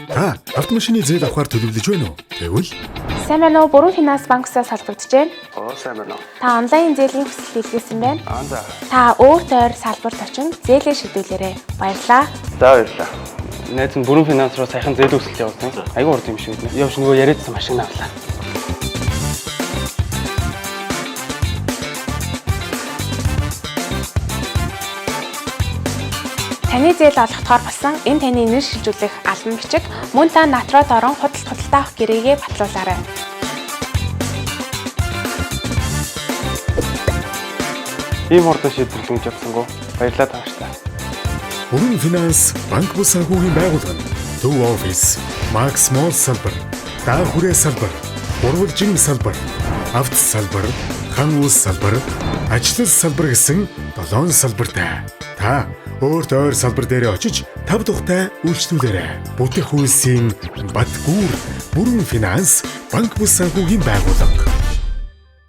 Та автомашины зээл авахар төлөвлөж байна уу? Тэгвэл Сайн байна уу? Бүрэн финанс банксаас салбардж байна. Сайн байна уу? Та онлайн зээлийн хүсэлт илгээсэн байна. За. Та өөр тойр салбарт очинд зээлээ шийдвэрлээрэй. Баярлалаа. За баярлалаа. Найз нь бүрэн финанс руу саяхан зээл үүсэлт явуулсан. Айгүй урд юм шиг байна. Явж нөгөө яриадсан машин авлаа. Таны зээл олгохоор болсон энэ таны нэр шилжүүлэх албан бичиг мөн та натроод орон худалдаа авах гэрээгээ батлуулаарай. Ийм хурдан шийдвэрлэж явсангүй. Баярлалаа тааштай. Бүрэн финанс банк бус санхүүгийн байгууллага нь Төв офис, Макс Молл салбар, даа хүрээ салбар, урвалжин салбар, авто салбар, хан уус салбар, ажлал салбар гэсэн 7 салбартай. Та өөрт ойр салбар дээр очиж 5 тухтай үйлчлүүлээрэй. Бүтээх үйлсийн Батгүүр бүрэн финанс банк бус санхүүгийн байгууллага.